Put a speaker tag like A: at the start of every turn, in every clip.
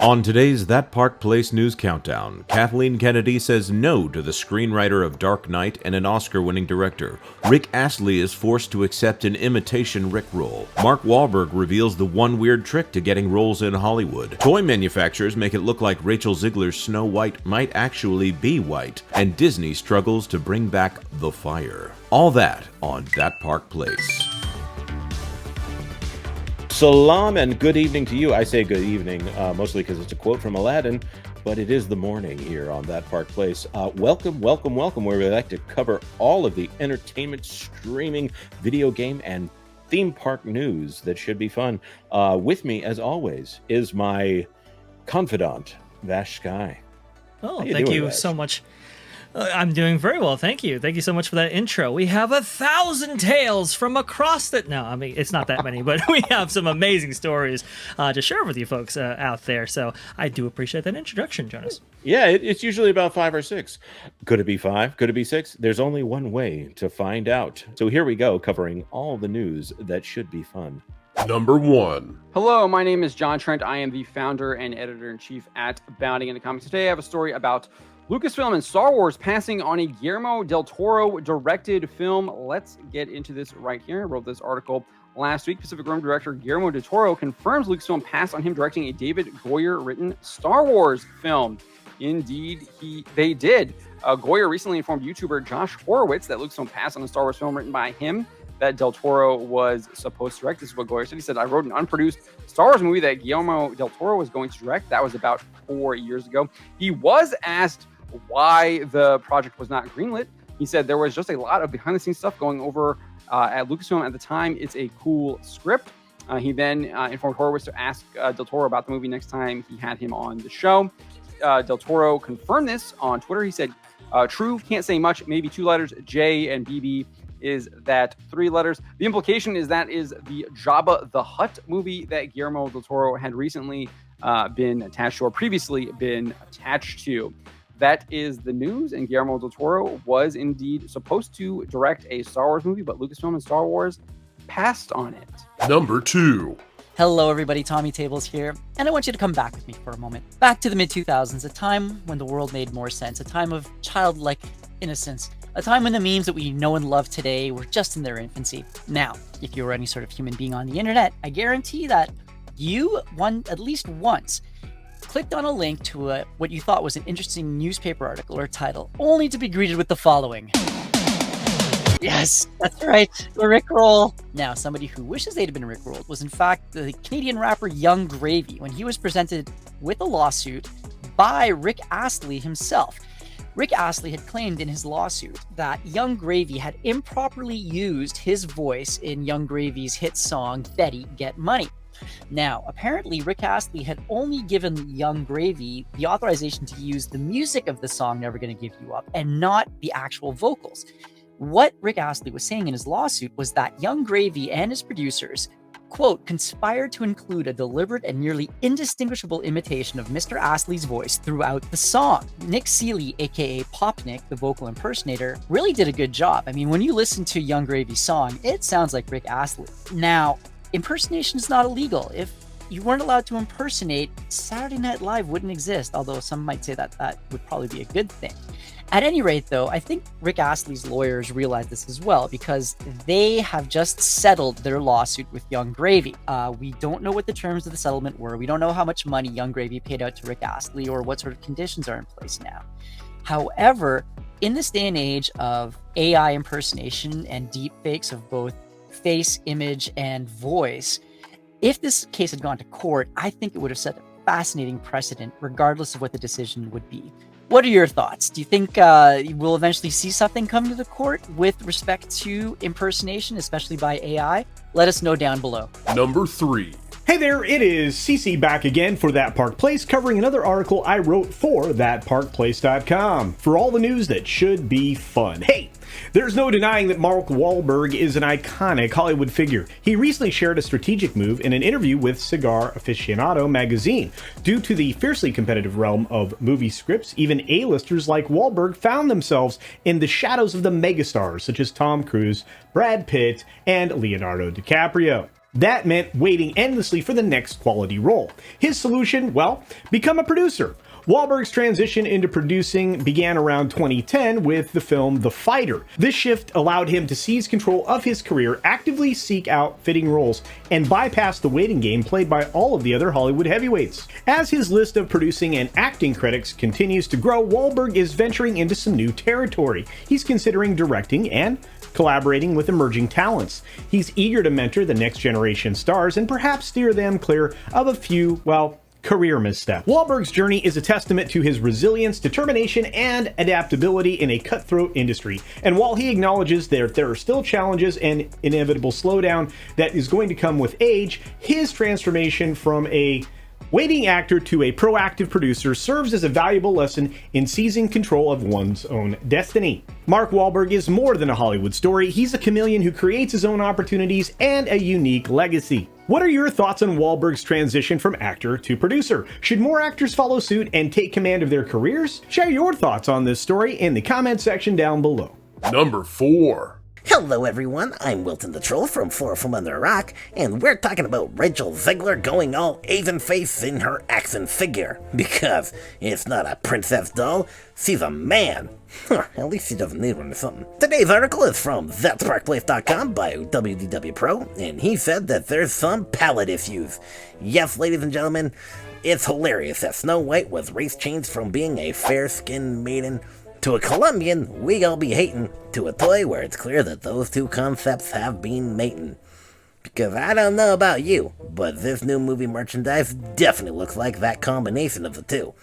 A: On today's That Park Place News Countdown, Kathleen Kennedy says no to the screenwriter of Dark Knight and an Oscar-winning director. Rick Astley is forced to accept an imitation Rick role. Mark Wahlberg reveals the one weird trick to getting roles in Hollywood. Toy manufacturers make it look like Rachel Zegler's Snow White might actually be white. And Disney struggles to bring back the fire. All that on That Park Place. Salam and good evening to you. I say good evening mostly because it's a quote from Aladdin, but it is the morning here on That Park Place. Welcome, where we like to cover all of the entertainment, streaming, video game, and theme park news that should be fun. With me, as always, is my confidant, Vash Sky.
B: Oh, thank you so much. I'm doing very well, thank you. Thank you so much for that intro. We have 1,000 tales from across the... No, I mean, it's not that many, but we have some amazing stories to share with you folks out there. So I do appreciate that introduction, Jonas.
A: Yeah, it's usually about 5 or 6. Could it be 5? Could it be 6? There's only one way to find out. So here we go, covering all the news that should be fun.
C: Number 1.
D: Hello, my name is John Trent. I am the founder and editor-in-chief at Bounding Into Comics. Today I have a story about Lucasfilm and Star Wars passing on a Guillermo del Toro directed film. Let's get into this right here. I wrote this article last week. Pacific Rim director Guillermo del Toro confirms Lucasfilm passed on him directing a David Goyer written Star Wars film. Indeed, they did. Goyer recently informed YouTuber Josh Horowitz that Lucasfilm passed on a Star Wars film written by him that del Toro was supposed to direct. This is what Goyer said. He said, I wrote an unproduced Star Wars movie that Guillermo del Toro was going to direct. That was about 4 years ago. He was asked why the project was not greenlit. He said there was just a lot of behind-the-scenes stuff going over at Lucasfilm at the time. It's a cool script. He then informed Horowitz to ask del Toro about the movie next time he had him on the show. Del Toro confirmed this on Twitter. He said, true, can't say much, maybe 2 letters. J and BB is that 3 letters. The implication is that is the Jabba the Hutt movie that Guillermo del Toro had recently been attached to or previously been attached to. That is the news, and Guillermo del Toro was indeed supposed to direct a Star Wars movie, but Lucasfilm and Star Wars passed on it.
C: Number 2.
E: Hello everybody, Tommy Tables here, and I want you to come back with me for a moment. Back to the mid-2000s, a time when the world made more sense, a time of childlike innocence, a time when the memes that we know and love today were just in their infancy. Now, if you were any sort of human being on the internet, I guarantee that you, at least once, clicked on a link to what you thought was an interesting newspaper article or title, only to be greeted with the following. Yes, that's right, the Rickroll. Now, somebody who wishes they'd been Rickrolled was in fact the Canadian rapper Young Gravy when he was presented with a lawsuit by Rick Astley himself. Rick Astley had claimed in his lawsuit that Young Gravy had improperly used his voice in Young Gravy's hit song, Betty Get Money. Now, apparently, Rick Astley had only given Young Gravy the authorization to use the music of the song Never Gonna Give You Up and not the actual vocals. What Rick Astley was saying in his lawsuit was that Young Gravy and his producers, quote, conspired to include a deliberate and nearly indistinguishable imitation of Mr. Astley's voice throughout the song. Nick Seeley, aka Pop Nick, the vocal impersonator, really did a good job. I mean, when you listen to Young Gravy's song, it sounds like Rick Astley. Now, impersonation is not illegal. If you weren't allowed to impersonate, Saturday Night Live wouldn't exist, although some might say that that would probably be a good thing. At any rate, though, I think Rick Astley's lawyers realize this as well because they have just settled their lawsuit with Young Gravy. We don't know what the terms of the settlement were. We don't know how much money Young Gravy paid out to Rick Astley or what sort of conditions are in place now. However, in this day and age of AI impersonation and deep fakes of both face, image, and voice, if this case had gone to court, I think it would have set a fascinating precedent, regardless of what the decision would be. What are your thoughts? Do you think we'll eventually see something come to the court with respect to impersonation, especially by AI? Let us know down below.
C: Number 3.
F: Hey there, it is CC back again for That Park Place, covering another article I wrote for thatparkplace.com for all the news that should be fun. Hey, there's no denying that Mark Wahlberg is an iconic Hollywood figure. He recently shared a strategic move in an interview with Cigar Aficionado magazine. Due to the fiercely competitive realm of movie scripts, even A-listers like Wahlberg found themselves in the shadows of the megastars such as Tom Cruise, Brad Pitt, and Leonardo DiCaprio. That meant waiting endlessly for the next quality role. His solution, well, become a producer. Wahlberg's transition into producing began around 2010 with the film The Fighter. This shift allowed him to seize control of his career, actively seek out fitting roles, and bypass the waiting game played by all of the other Hollywood heavyweights. As his list of producing and acting credits continues to grow, Wahlberg is venturing into some new territory. He's considering directing and collaborating with emerging talents. He's eager to mentor the next generation stars and perhaps steer them clear of a few, well, career misstep. Wahlberg's journey is a testament to his resilience, determination, and adaptability in a cutthroat industry. And while he acknowledges that there are still challenges and inevitable slowdown that is going to come with age, his transformation from a waiting actor to a proactive producer serves as a valuable lesson in seizing control of one's own destiny. Mark Wahlberg is more than a Hollywood story. He's a chameleon who creates his own opportunities and a unique legacy. What are your thoughts on Wahlberg's transition from actor to producer? Should more actors follow suit and take command of their careers? Share your thoughts on this story in the comment section down below.
C: Number 4.
G: Hello everyone, I'm Wilton the Troll from Four from Under a Rock, and we're talking about Rachel Zegler going all Asian face in her action figure. Because it's not a princess doll, she's a man. At least she doesn't need one or something. Today's article is from thatsparkplace.com by WDW Pro, and he said that there's some palette issues. Yes, ladies and gentlemen, it's hilarious that Snow White was race changed from being a fair-skinned maiden to a Colombian we all be hating, to a toy where it's clear that those two concepts have been mating. Because I don't know about you, but this new movie merchandise definitely looks like that combination of the two.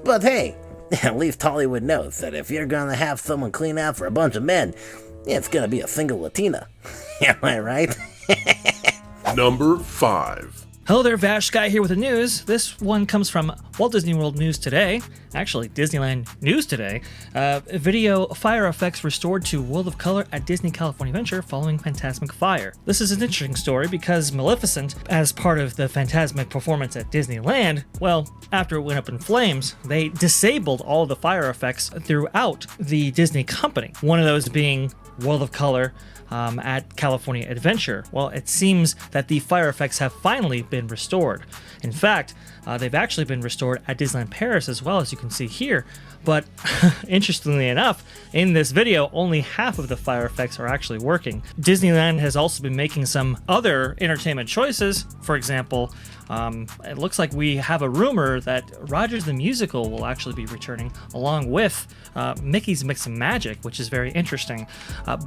G: But hey, at least Hollywood knows that if you're gonna have someone clean out for a bunch of men, it's gonna be a single Latina. Am I right?
C: Number 5.
B: Hello there, Vash Sky here with the news. This one comes from Walt Disney World News Today. Actually, Disneyland News Today. Video fire effects restored to World of Color at Disney California Adventure following Phantasmic Fire. This is an interesting story because Maleficent, as part of the Phantasmic performance at Disneyland, well, after it went up in flames, they disabled all of the fire effects throughout the Disney company. One of those being World of Color at California Adventure. Well, it seems that the fire effects have finally been restored. In fact, they've actually been restored at Disneyland Paris as well, as you can see here. But interestingly enough, in this video, only half of the fire effects are actually working. Disneyland has also been making some other entertainment choices. For example, it looks like we have a rumor that Rogers the Musical will actually be returning along with Mickey's Mix and Magic, which is very interesting.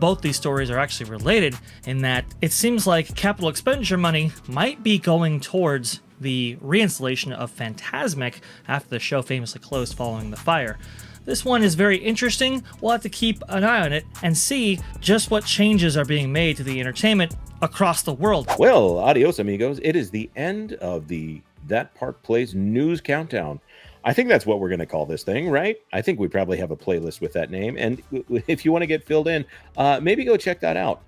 B: Both these stories are actually related in that it seems like capital expenditure money might be going towards the reinstallation of Phantasmic after the show famously closed following the fire. This one is very interesting. We'll have to keep an eye on it and see just what changes are being made to the entertainment across the world.
A: Well, adios, amigos. It is the end of the That Park Place news countdown. I think that's what we're going to call this thing, right? I think we probably have a playlist with that name. And if you want to get filled in, maybe go check that out.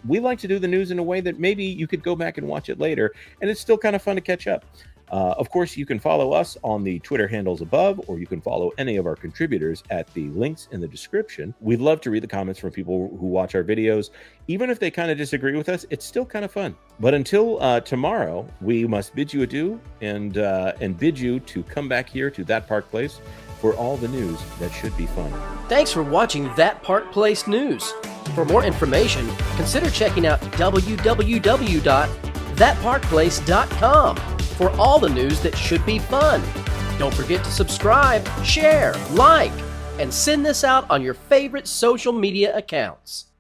A: We like to do the news in a way that maybe you could go back and watch it later. And it's still kind of fun to catch up. Of course, you can follow us on the Twitter handles above, or you can follow any of our contributors at the links in the description. We'd love to read the comments from people who watch our videos. Even if they kind of disagree with us, it's still kind of fun. But until tomorrow, we must bid you adieu and bid you to come back here to That Park Place for all the news that should be fun.
H: Thanks for watching That Park Place News. For more information, consider checking out www.thatparkplace.com for all the news that should be fun. Don't forget to subscribe, share, like, and send this out on your favorite social media accounts.